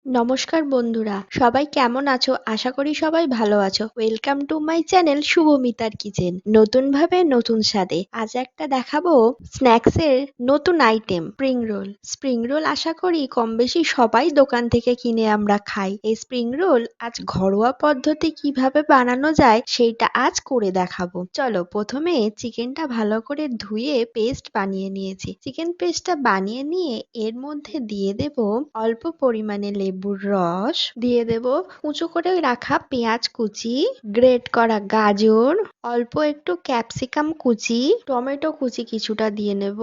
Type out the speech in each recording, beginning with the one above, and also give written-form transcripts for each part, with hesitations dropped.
নমস্কার বন্ধুরা, সবাই কেমন আছো? আশা করি সবাই ভালো আছো। ওয়েলকাম টু মাই চ্যানেল শুভমিতার কিচেন। নতুন ভাবে নতুন স্বাদে আজ একটা দেখাবো স্ন্যাক্সের নতুন item spring roll. Spring roll আশা করি কম বেশি সবাই দোকান থেকে কিনে আমরা খাই। এই স্প্রিং রোল আজ ঘরোয়া পদ্ধতি কিভাবে বানানো যায় সেইটা আজ করে দেখাবো। চলো, প্রথমে চিকেনটা ভালো করে ধুয়ে পেস্ট বানিয়ে নিয়েছি। চিকেন পেস্টটা বানিয়ে নিয়ে এর মধ্যে দিয়ে দেব অল্প পরিমাণে লেবুর রস, দিয়ে দেব কুচো করে রাখা পেঁয়াজ কুচি, গ্রেট করা গাজর, অল্প একটু ক্যাপসিকাম কুচি, টমেটো কুচি কিছুটা দিয়ে নেব।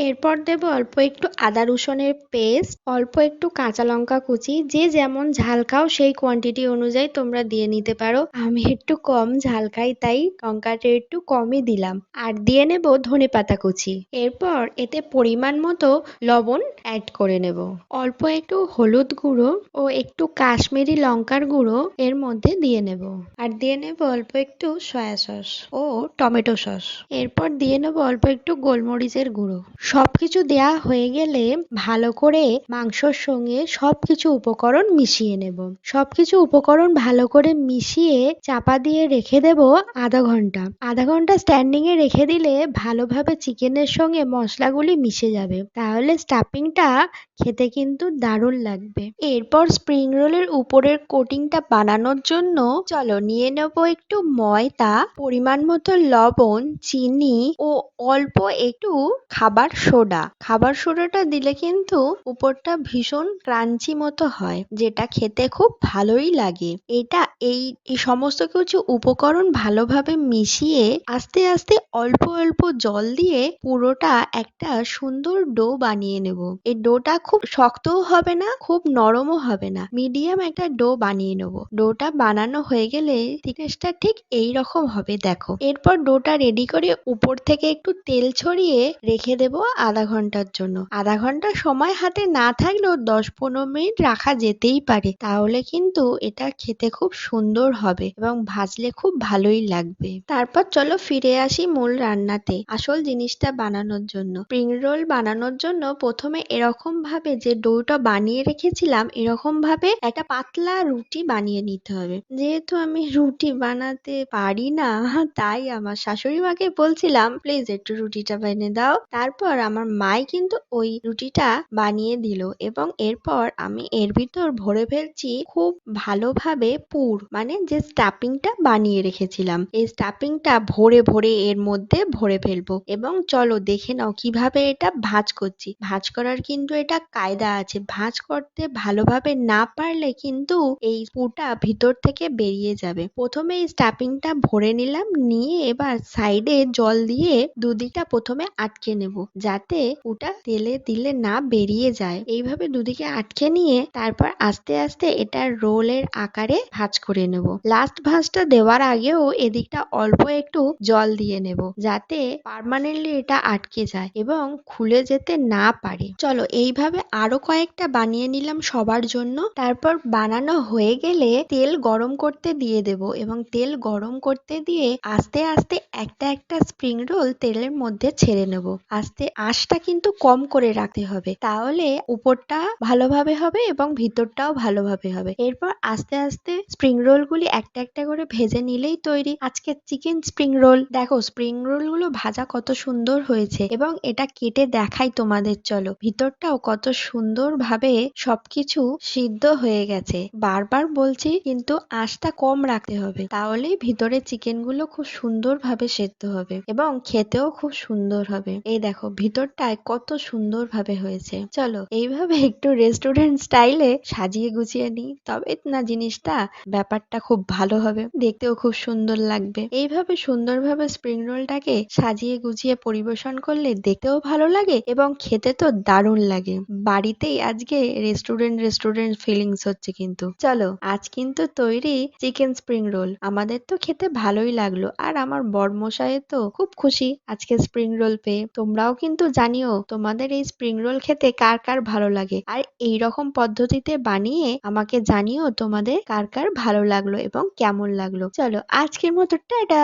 এরপর দেব অল্প একটু আদা রসুনের পেস্ট, অল্প একটু কাঁচা লঙ্কা কুচি। যে যেমন ঝাল খাও সেই কোয়ান্টিটি অনুযায়ী তোমরা দিয়ে নিতে পারো। আমি একটু কম ঝাল খাই তাই লঙ্কাটা একটু কমই দিলাম। আর দিয়ে নেব ধনেপাতা কুচি। এরপর এতে পরিমাণ মতো লবণ অ্যাড করে নেব। অল্প একটু হলুদ গুঁড়ো ও একটু কাশ্মীরি লঙ্কার গুঁড়ো এর মধ্যে দিয়ে নেব। আর দিয়ে নেব অল্প একটু সয়া সস ও টমেটো সস। এরপর দিয়ে নেব অল্প একটু গোলমরিচের গুঁড়ো। সবকিছু দেয়া হয়ে গেলে ভালো করে মাংসর সঙ্গে সবকিছু উপকরণ মিশিয়ে নেব। সবকিছু উপকরণ ভালো করে মিশিয়ে চাপা দিয়ে রেখে দেব আধা ঘন্টা। আধা ঘন্টা স্ট্যান্ডিং এ রেখে দিলে ভালোভাবে চিকেনের সঙ্গে মশলাগুলি মিশে যাবে। তাহলে স্টাফিংটা খেতে কিন্তু দারুণ লাগবে। এরপর স্প্রিং রোলের উপরের কোটিংটা বানানোর জন্য চলো নিয়ে নেব একটু ময়দা, পরিমাণ মতো লবণ, চিনি ও অল্প একটু খাবার সোডা। খাবার সোডাটা দিলে কিন্তু উপরটা ভীষণ ক্রাঞ্চি মতো হয়, যেটা খেতে খুব ভালোই লাগে। এই সমস্ত কিছু উপকরণ ভালোভাবে মিশিয়ে আস্তে আস্তে অল্প অল্প জল দিয়ে পুরোটা একটা সুন্দর ডো বানিয়ে নেব। এই ডোটা খুব শক্তও হবে না, খুব নরমও হবে না, মিডিয়াম একটা ডো বানিয়ে নেব। ডোটা বানানো হয়ে গেলে থিকনেসটা ঠিক এই রকম হবে, দেখো। এরপর ডোটা রেডি করে উপর থেকে একটু তেল ছড়িয়ে রেখে দেব আধা ঘন্টার জন্য। আধা ঘন্টা সময় হাতে না থাকলেও 10-15 মিনিট রাখা যেতেই পারে, তাহলে কিন্তু এটা খেতে খুব সুন্দর হবে এবং ভাজলে খুব ভালোই লাগবে। তারপর চলো ফিরে আসি মূল রান্নাতে, আসল জিনিসটা বানানোর জন্য। স্প্রিং রোল বানানোর জন্য প্রথমে এরকম ভাবে যে ডোটা বানিয়ে রেখেছিলাম এরকম ভাবে একটা পাতলা রুটি বানিয়ে নিতে হবে। যেহেতু আমি রুটি বানাতে পারি না তাই আমার শাশুড়ি মাকে বলছিলাম প্লিজ একটু রুটিটা বানিয়ে দাও। তারপর আমার মাই কিন্তু ওই রুটিটা বানিয়ে দিল এবং এরপর আমি এর ভিতর ভরে ফেলছি খুব ভালোভাবে পুর, মানে যে স্টাফিংটা বানিয়ে রেখেছিলাম এই স্টাফিংটা ভরে ভরে এর মধ্যে ভরে ফেলবো। এবং চলো দেখে নাও কিভাবে এটা ভাঁজ করছি। ভাঁজ করার কিন্তু এটা কায়দা আছে, ভাঁজ করতে ভালোভাবে না পারলে কিন্তু এই পুরটা ভিতর থেকে বেরিয়ে যাবে। প্রথমে এই স্টাফিংটা ভরে নিলাম, নিয়ে এবার সাইডে জল দিয়ে দুদিকটা প্রথমে আটকে নেব যাতে পুরটা তেলে দিলে না বেরিয়ে যায়। এইভাবে দুদিকে আটকে নিয়ে তারপর আস্তে আস্তে এটা রোলের আকারে ভাঁজ করে নেব। লাস্ট ভাঁজটা দেওয়ার আগেও এদিকটা অল্প একটু জল দিয়ে নেব যাতে পার্মানেন্টলি এটা আটকে যায় এবং খুলে যেতে না পারে। চলো এইভাবে আরো কয়েকটা বানিয়ে নিলাম সবার জন্য। তারপর বানানো হয়ে গেলে তেল গরম করতে দিয়ে দেব এবং তেল গরম করতে দিয়ে আস্তে আস্তে একটা একটা স্প্রিং রোল তেলের মধ্যে ছেড়ে নেব। আঁচটা কিন্তু কম করে রাখতে হবে, তাহলে উপরটা ভালোভাবে হবে এবং ভিতরটাও ভালোভাবে হবে। এরপর আস্তে আস্তে স্প্রিং রোল গুলি একটা একটা করে ভেজে নিলেই তৈরি আজকে চিকেন স্প্রিং রোল। দেখো স্প্রিং রোল গুলো ভাজা কত সুন্দর হয়েছে এবং এটা কেটে দেখাই তোমাদের, চলো। ভিতরটাও কত সুন্দর ভাবে সবকিছু সিদ্ধ হয়ে গেছে। বারবার বলছি কিন্তু আঁচটা কম রাখতে হবে, তাহলেই ভিতরে চিকেন গুলো খুব সুন্দর ভাবে সেদ্ধ হবে এবং খেতেও খুব সুন্দর হবে। এই দেখো ভিতরটায় কত সুন্দর ভাবে হয়েছে। চলো এইভাবে একটু রেস্টুরেন্ট স্টাইলে সাজিয়ে গুছিয়ে নিই, তবে না জিনিসটা ব্যাপারটা খুব ভালো হবে, দেখতেও খুব সুন্দর লাগবে। এইভাবে সুন্দরভাবে স্প্রিং রোলটাকে সাজিয়ে গুছিয়ে পরিবেশন করলে দেখতেও ভালো লাগে এবং খেতে তো দারুণ লাগে। বাড়িতেই আজকে রেস্টুরেন্ট ফিলিংস হচ্ছে। কিন্তু চলো আজ কিন্তু তৈরি চিকেন স্প্রিং রোল। আমাদের তো খেতে ভালোই লাগলো আর আমার বরমশাইয়ের তো খুব খুশি আজকে স্প্রিং রোল পেয়ে। তোমরাও কিন্তু জানিও তোমাদের এই স্প্রিং রোল খেতে কার কার ভালো লাগে, আর এই রকম পদ্ধতিতে বানিয়ে আমাকে জানিও তোমাদের কার কার ভালো লাগলো এবং কেমন লাগলো। চলো আজকের মতো টাটা।